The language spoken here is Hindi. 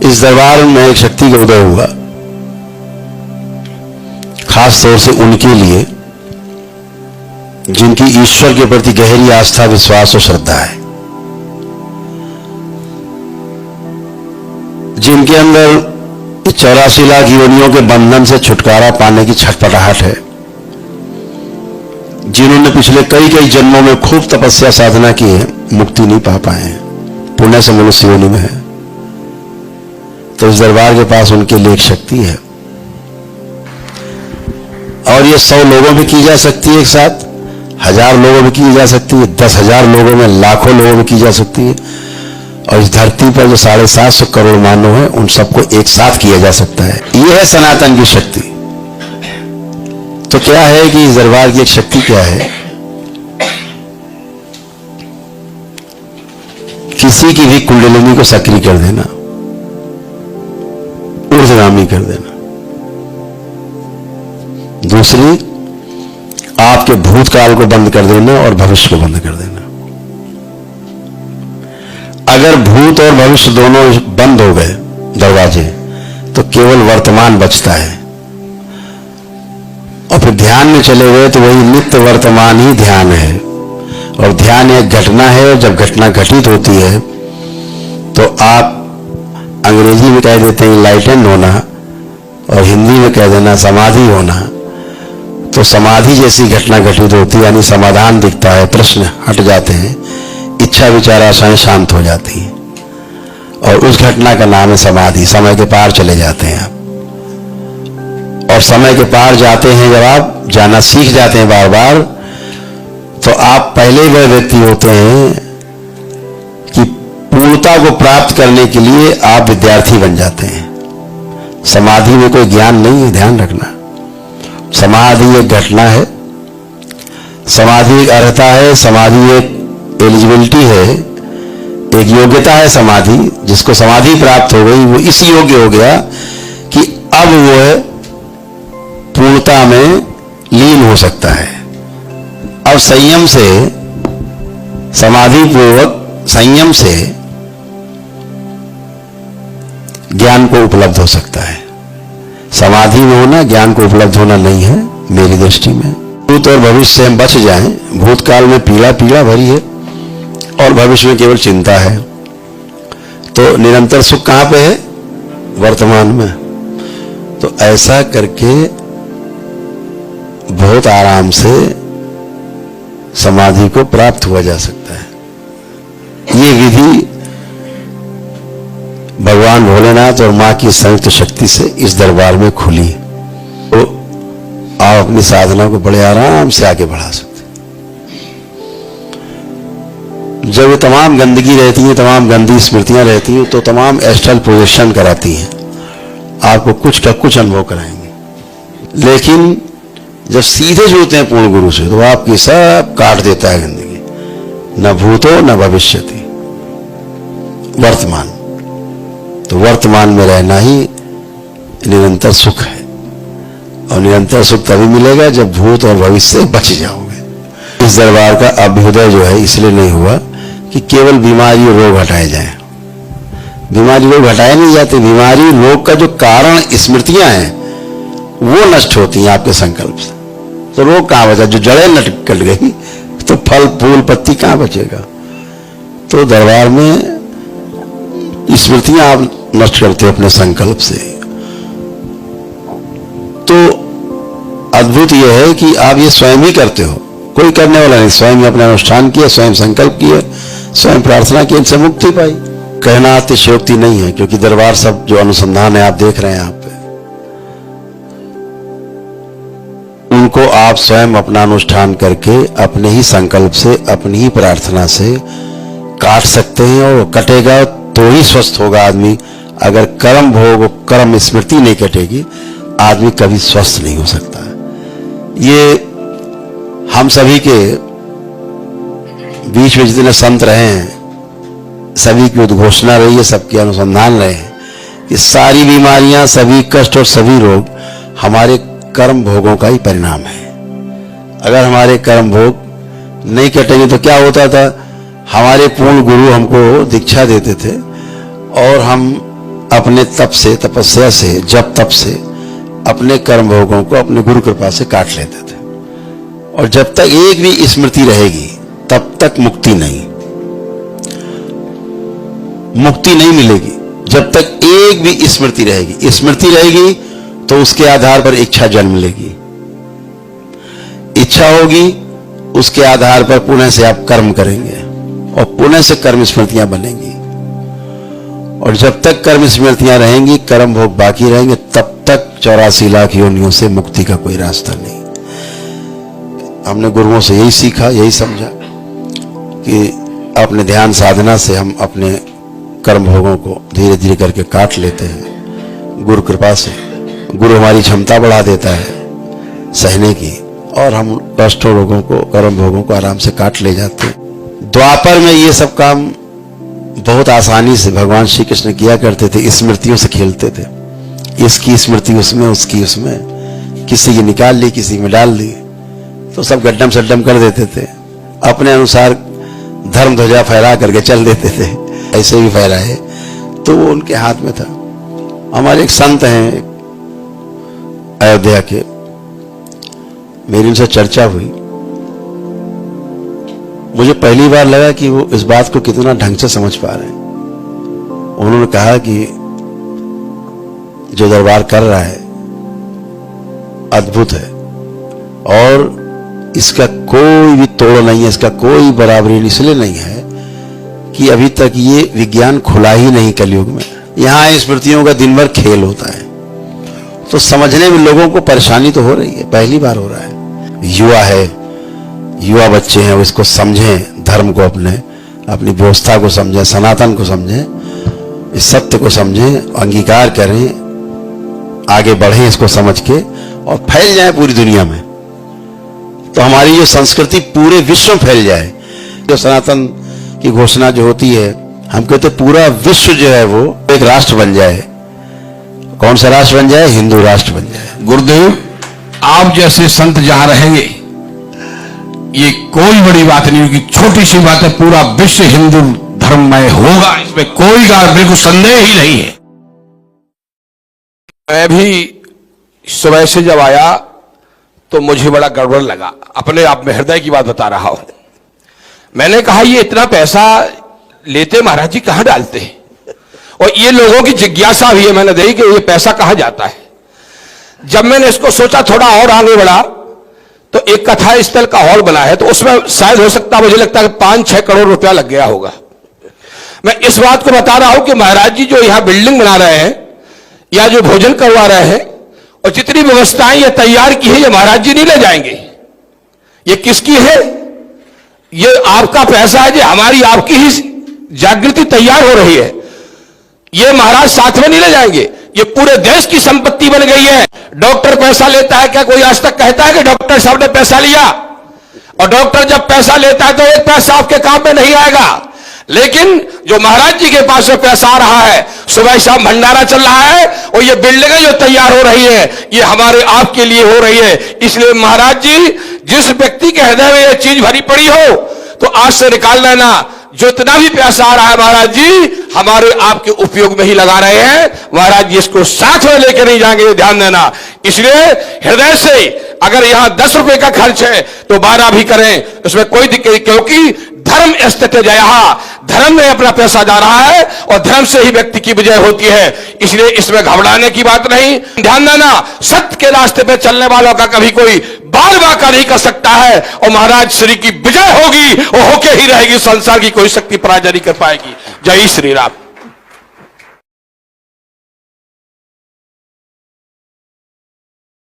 इस दरबार में एक शक्ति का उदय हुआ, खास तौर से उनके लिए जिनकी ईश्वर के प्रति गहरी आस्था, विश्वास और श्रद्धा है, जिनके अंदर 84 लाख योनियों के बंधन से छुटकारा पाने की छटपटाहट है, जिन्होंने पिछले कई कई जन्मों में खूब तपस्या साधना की है, मुक्ति नहीं पा पाए हैं, पुण्य से मनुष्य योनि में है। तो इस दरबार के पास उनके लिए एक शक्ति है, और ये 100 लोगों में की जा सकती है, एक साथ 1000 लोगों में की जा सकती है, 10,000 लोगों में, लाखों लोगों में की जा सकती है। और इस धरती पर जो 750 करोड़ मानव है, उन सबको एक साथ किया जा सकता है। यह है सनातन की शक्ति। तो क्या है कि इस दरबार की एक शक्ति क्या है, किसी की भी कुंडलिनी को सक्रिय कर देना, ऊर्ध्वगामी कर देना। दूसरी, आपके भूतकाल को बंद कर देना और भविष्य को बंद कर देना। अगर भूत और भविष्य दोनों बंद हो गए दरवाजे, तो केवल वर्तमान बचता है, और फिर ध्यान में चले गए तो वही नित्य वर्तमान ही ध्यान है। और ध्यान एक घटना है, और जब घटना घटित होती है तो आप अंग्रेजी में कह देते हैं इनलाइटेंड होना, और हिंदी में कह देना समाधि होना। तो समाधि जैसी घटना घटित होती है, यानी समाधान दिखता है, प्रश्न हट जाते हैं, इच्छा विचार आशाएं शांत हो जाती हैं, और उस घटना का नाम है समाधि। समय के पार चले जाते हैं आप, और समय के पार जाते हैं जब आप जाना सीख जाते हैं बार बार, तो आप पहले वह व्यक्ति होते हैं कि पूर्णता को प्राप्त करने के लिए आप विद्यार्थी बन जाते हैं। समाधि में कोई ज्ञान नहीं है, ध्यान रखना। समाधि एक घटना है, समाधि एक अर्हता है, समाधि एक एलिजिबिलिटी है, एक योग्यता है। समाधि, जिसको समाधि प्राप्त हो गई वो इस योग्य हो गया कि अब वो पूर्णता में लीन हो सकता है। अब संयम से, समाधि पूर्वक संयम से ज्ञान को उपलब्ध हो सकता है। समाधि में होना ज्ञान को उपलब्ध होना नहीं है मेरी दृष्टि में। भूत और भविष्य से हम बच जाएं। भूतकाल में पीड़ा पीड़ा भरी है, और भविष्य में केवल चिंता है। तो निरंतर सुख कहां पे है? वर्तमान में। तो ऐसा करके बहुत आराम से समाधि को प्राप्त हुआ जा सकता है। ये विधि भगवान भोलेनाथ और मां की संयुक्त शक्ति से इस दरबार में खुली। तो आप अपनी साधना को बड़े आराम से आगे बढ़ा सकते। जब ये तमाम गंदगी रहती है, तमाम गंदी स्मृतियां रहती हैं, तो तमाम एस्ट्रल प्रोजेक्शन कराती हैं, आपको कुछ का कुछ अनुभव कराएंगे। लेकिन जब सीधे जुड़ते हैं पूर्ण गुरु से, तो आपकी सब काट देता है गंदगी। न भूतो न भविष्यति, वर्तमान। तो वर्तमान में रहना ही निरंतर सुख है, और निरंतर सुख तभी मिलेगा जब भूत और भविष्य से बच जाओगे। इस दरबार का अभ्युदय जो है इसलिए नहीं हुआ कि केवल बीमारी और रोग हटाए जाएं। बीमारी रोग हटाए नहीं जाते। बीमारी रोग का जो कारण स्मृतियां हैं वो नष्ट होती हैं आपके संकल्प से। तो रोग कहां बचा? जो जड़ें कट गई तो फल फूल पत्ती कहां बचेगा? तो दरबार में स्मृतियां आप नष्ट करते हो अपने संकल्प से। तो अद्भुत यह है कि आप ये स्वयं ही करते हो, कोई करने वाला नहीं। स्वयं अपना अनुष्ठान किया, स्वयं संकल्प किया, स्वयं प्रार्थना की, इनसे मुक्ति पाई। कहना अतिशयोक्ति नहीं है, क्योंकि दरबार सब जो अनुसंधान है आप देख रहे हैं यहाँ पे, उनको आप स्वयं अपना अनुष्ठान करके अपने ही संकल्प से, अपनी ही प्रार्थना से काट सकते हैं। और कटेगा तो ही स्वस्थ होगा आदमी। अगर कर्म भोग, कर्म स्मृति नहीं कटेगी, आदमी कभी स्वस्थ नहीं हो सकता। ये हम सभी के बीच में जितने संत रहे हैं, सभी की उद्घोषणा रही है, सबके अनुसंधान रहे हैं कि सारी बीमारियां, सभी कष्ट और सभी रोग हमारे कर्म भोगों का ही परिणाम है। अगर हमारे कर्म भोग नहीं कटेंगे तो क्या होता था? हमारे पूर्ण गुरु हमको दीक्षा देते थे, और हम अपने तप से, तपस्या से, जब तप से अपने कर्म भोगों को अपने गुरु कृपा से काट लेते थे। और जब तक एक भी स्मृति रहेगी तब तक मुक्ति नहीं मिलेगी। जब तक एक भी स्मृति रहेगी, स्मृति रहेगी तो उसके आधार पर इच्छा जन्म लेगी, इच्छा होगी उसके आधार पर पुनः से आप कर्म करेंगे और पुनः से कर्म स्मृतियां बनेंगी। और जब तक कर्म स्मृतियां रहेंगी, कर्म भोग बाकी रहेंगे, तब तक 84 लाख योनियों से मुक्ति का कोई रास्ता नहीं। हमने गुरुओं से यही सीखा, यही समझा कि अपने ध्यान साधना से हम अपने कर्म भोगों को धीरे धीरे करके काट लेते हैं गुरु कृपा से। गुरु हमारी क्षमता बढ़ा देता है सहने की और हम कष्टों रोगों को, कर्म भोगों को आराम से काट ले जाते हैं। द्वापर में ये सब काम बहुत आसानी से भगवान श्री कृष्ण किया करते थे, स्मृतियों से खेलते थे। इसकी स्मृति उसमें, उसकी उसमें, किसी की निकाल ली, किसी में डाल दी, तो सब गड्ढम सड्डम कर देते थे। अपने अनुसार धर्म ध्वजा फहरा करके चल देते थे, ऐसे भी फहराए तो वो उनके हाथ में था। हमारे एक संत हैं अयोध्या के, मेरी उनसे चर्चा हुई। मुझे पहली बार लगा कि वो इस बात को कितना ढंग से समझ पा रहे हैं। उन्होंने कहा कि जो दरबार कर रहा है अद्भुत है और इसका कोई भी तोड़ नहीं है, इसका कोई बराबरी इसलिए नहीं है कि अभी तक ये विज्ञान खुला ही नहीं कलयुग में। यहां स्मृतियों का दिन भर खेल होता है, तो समझने में लोगों को परेशानी तो हो रही है, पहली बार हो रहा है। युवा है, युवा बच्चे हैं, वो इसको समझें, धर्म को अपनी व्यवस्था को समझें, सनातन को समझें, इस सत्य को समझें, अंगीकार करें, आगे बढ़ें इसको समझ के और फैल जाए पूरी दुनिया में। तो हमारी जो संस्कृति पूरे विश्व में फैल जाए। जो सनातन की घोषणा जो होती है, हम कहते पूरा विश्व जो है वो एक राष्ट्र बन जाए। कौन सा राष्ट्र बन जाए? हिंदू राष्ट्र बन जाए। गुरुदेव, आप जैसे संत जहां रहेंगे ये कोई बड़ी बात नहीं होगी, छोटी सी बात है, पूरा विश्व हिंदू धर्ममय होगा, इसमें कोई बिल्कुल संदेह ही नहीं है। मैं भी सुबह से जब आया तो मुझे बड़ा गड़बड़ लगा, अपने आप में हृदय की बात बता रहा हूं। मैंने कहा ये इतना पैसा लेते महाराज जी कहां डालते हैं, और ये लोगों की जिज्ञासा भी है, मैंने देखी कि ये पैसा कहां जाता है। जब मैंने इसको सोचा, थोड़ा और आगे बढ़ा, तो एक कथा स्थल का हॉल बना है, तो उसमें शायद हो सकता, मुझे लगता है 5-6 करोड़ रुपया लग गया होगा। मैं इस बात को बता रहा हूं कि महाराज जी जो यहां बिल्डिंग बना रहे हैं या जो भोजन करवा रहे हैं और जितनी व्यवस्थाएं ये तैयार की है, ये महाराज जी नहीं ले जाएंगे। ये किसकी है? ये आपका पैसा है, जो हमारी आपकी ही जागृति तैयार हो रही है। ये महाराज साथ में नहीं ले जाएंगे, ये पूरे देश की संपत्ति बन गई है। डॉक्टर पैसा लेता है क्या? कोई आज तक कहता है कि डॉक्टर साहब ने पैसा लिया? और डॉक्टर जब पैसा लेता है तो एक पैसा आपके काम में नहीं आएगा। लेकिन जो महाराज जी के पास से पैसा आ रहा है, सुबह शाम भंडारा चल रहा है, और ये बिल्डिंगें जो तैयार हो रही है, ये हमारे आपके लिए हो रही है। इसलिए महाराज जी, जिस व्यक्ति के हृदय में ये चीज भरी पड़ी हो, तो आज से निकाल लेना, जो इतना भी पैसा आ रहा है महाराज जी हमारे आपके उपयोग में ही लगा रहे हैं। महाराज जी इसको साथ में लेकर नहीं जाएंगे, ध्यान देना। इसलिए हृदय से अगर यहां 10 रुपए का खर्च है तो 12 भी करें, उसमें कोई दिक्कत नहीं, क्योंकि धर्म स्थित जया, धर्म में अपना पैसा जा रहा है और धर्म से ही व्यक्ति की विजय होती है। इसलिए इसमें घबराने की बात नहीं। ध्यान देना, सत्य के रास्ते पे चलने वालों का कभी कोई बाल बाका नहीं कर सकता है, और महाराज श्री की विजय होगी और होके ही रहेगी, संसार की कोई शक्ति पराजय नहीं कर पाएगी। जय श्री राम।